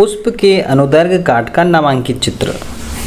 पुष्प के अनुदैर्घ्य काट का नामांकित चित्र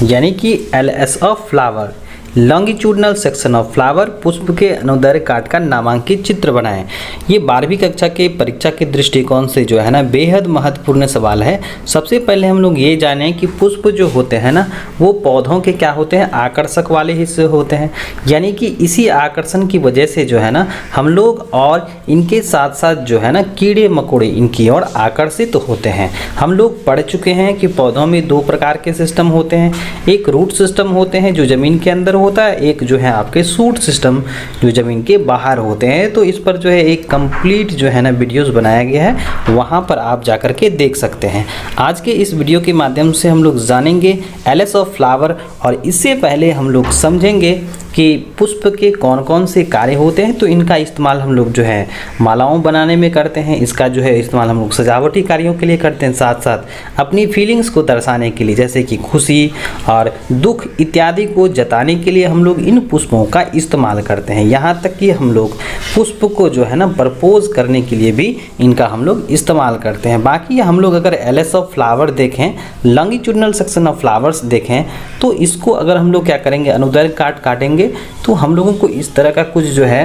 यानी कि LS of flower, longitudinal section of flower, पुष्प के अनुदैर्घ्य काट का नामांकित चित्र बनाएं। ये 12वीं कक्षा के परीक्षा के दृष्टिकोण से जो है ना बेहद महत्वपूर्ण सवाल है। सबसे पहले हम लोग ये जानें कि पुष्प जो होते हैं ना वो पौधों के क्या होते हैं, आकर्षक वाले हिस्से होते हैं। यानी कि इसी आकर्षण की वजह से जो है ना हम लोग और इनके साथ साथ जो है ना कीड़े मकोड़े इनकी ओर आकर्षित होते हैं। हम लोग पढ़ चुके हैं कि पौधों में 2 प्रकार के सिस्टम होते हैं, एक रूट सिस्टम होते हैं जो ज़मीन के अंदर होता है, एक जो है आपके शूट सिस्टम जो ज़मीन के बाहर होते हैं। तो इस पर जो है एक कंप्लीट जो है ना वीडियोस बनाया गया है, वहाँ पर आप जाकर के देख सकते हैं। आज के इस वीडियो के माध्यम से हम लोग जानेंगे एलएस ऑफ फ्लावर, और इससे पहले हम लोग समझेंगे कि पुष्प के कौन कौन से कार्य होते हैं। तो इनका इस्तेमाल हम लोग जो है मालाओं बनाने में करते हैं, इसका जो है इस्तेमाल हम लोग सजावटी कार्यों के लिए करते हैं, साथ साथ अपनी फीलिंग्स को दर्शाने के लिए जैसे कि खुशी और दुख इत्यादि को जताने के लिए हम लोग इन पुष्पों का इस्तेमाल करते हैं। यहाँ तक कि हम लोग पुष्प को जो है ना प्रपोज करने के लिए भी इनका हम लोग इस्तेमाल करते हैं। बाकी हम लोग अगर एलएस ऑफ फ्लावर देखें, लॉन्गिट्यूडनल सेक्शन ऑफ फ्लावर्स देखें, तो इसको अगर हम लोग क्या करेंगे, अनुदैर्घ्य काट काटेंगे तो हम लोगों को इस तरह का कुछ जो है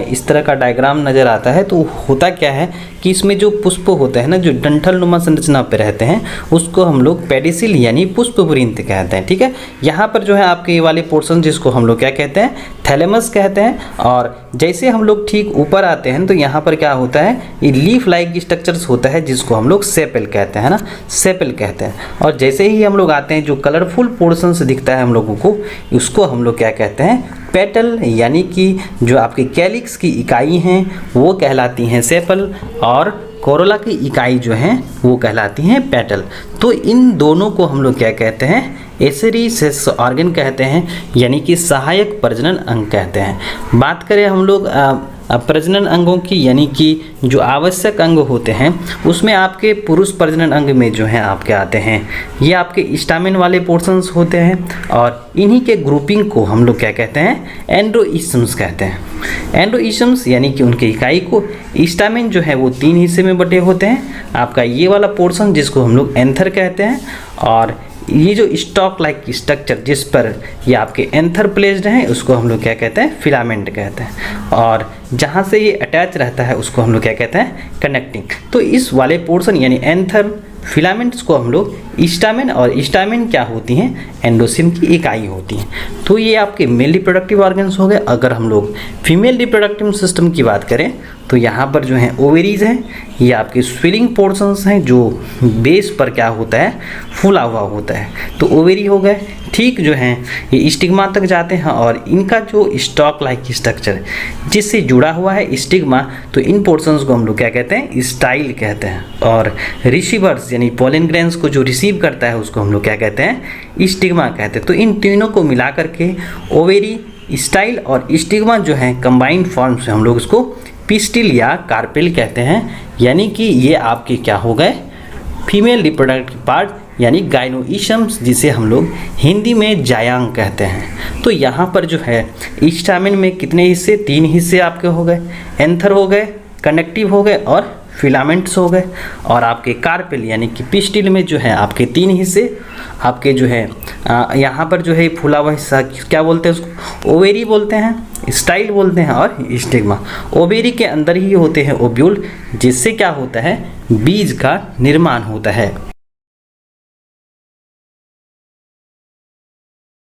इस तरह का डायग्राम नज़र आता है। तो होता क्या है कि इसमें जो पुष्प होते हैं ना जो डंठल नुमा संरचना पे रहते हैं उसको हम लोग पेडिसिल यानी पुष्पवृंत कहते हैं। ठीक है, यहाँ पर जो है आपके ये वाले पोर्शन जिसको हम लोग क्या कहते हैं, थैलेमस कहते हैं। और जैसे हम लोग ठीक ऊपर आते हैं तो यहाँ पर क्या होता है, ये लीफ लाइक स्ट्रक्चर्स होता है जिसको हम लोग सेपल कहते हैं ना, सेपल कहते हैं। और जैसे ही हम लोग आते हैं जो कलरफुल पोर्शंस दिखता है हम लोगों को, उसको हम लोग क्या कहते हैं, पेटल, यानी कि जो आपके कैलिक्स की इकाई हैं वो कहलाती हैं सेपल, और कोरोला की इकाई जो हैं वो कहलाती हैं पेटल। तो इन दोनों को हम लोग क्या कहते हैं, एसेरी सेक्स ऑर्गन कहते हैं, यानी कि सहायक प्रजनन अंग कहते हैं। बात करें हम लोग प्रजनन अंगों की, यानी कि जो आवश्यक अंग होते हैं उसमें आपके पुरुष प्रजनन अंग में जो है आपके आते हैं ये आपके स्टामिन वाले पोर्शंस होते हैं, और इन्हीं के ग्रुपिंग को हम लोग क्या कहते हैं, एंड्रोइसम्स कहते हैं। एंड्रोइसम्स यानी कि उनके इकाई को, स्टामिन जो है वो 3 हिस्से में बटे होते हैं, आपका ये वाला पोर्शन जिसको हम लोग एंथर कहते हैं, और ये जो स्टॉक लाइक स्ट्रक्चर जिस पर ये आपके एंथर प्लेस्ड हैं उसको हम लोग क्या कहते हैं, फिलामेंट कहते हैं, और जहाँ से ये अटैच रहता है उसको हम लोग क्या कहते हैं, कनेक्टिंग। तो इस वाले पोर्शन यानी एंथर फिलामेंट्स को हम लोग स्टामिन, और स्टामिन क्या होती हैं, एंडोसिम की इकाई होती हैं। तो ये आपके मेल रिप्रोडक्टिव ऑर्गन्स हो गए। अगर हम लोग फीमेल रिप्रोडक्टिव सिस्टम की बात करें तो यहाँ पर जो हैं ओवेरीज हैं, ये आपके स्विलिंग पोर्शंस हैं जो बेस पर क्या होता है, फूला हुआ होता है, तो ओवेरी हो गए। ठीक जो हैं ये स्टिग्मा तक जाते हैं, और इनका जो स्टॉक लाइक स्ट्रक्चर जिससे जुड़ा हुआ है स्टिग्मा, तो इन पोर्शंस को हम लोग क्या कहते हैं, स्टाइल कहते हैं। और रिसीवर्स यानी पोलन ग्रेन्स को जो रिसीव करता है उसको हम लोग क्या कहते हैं, स्टिग्मा कहते हैं। तो इन तीनों को मिला करके ओवेरी, स्टाइल और स्टिग्मा जो है कंबाइंड फॉर्म से हम लोग इसको पिस्टिल या कार्पेल कहते हैं। यानी कि ये आपके क्या हो गए, फीमेल रिप्रोडक्टिव पार्ट यानी गाइनोइशम्स, जिसे हम लोग हिंदी में जायांग कहते हैं। तो यहाँ पर जो है स्टामिन में कितने हिस्से, 3 हिस्से आपके हो गए, एंथर हो गए, कनेक्टिव हो गए और फिलामेंट्स हो गए, और आपके कार्पेल यानी कि पिस्टिल में जो है आपके 3 हिस्से आपके जो है यहाँ पर जो है फूला हुआ हिस्सा क्या बोलते हैं उसको, ओवेरी बोलते हैं, स्टाइल बोलते हैं, और स्टिग्मा। ओवेरी के अंदर ही होते हैं ओव्यूल, जिससे क्या होता है, बीज का निर्माण होता है।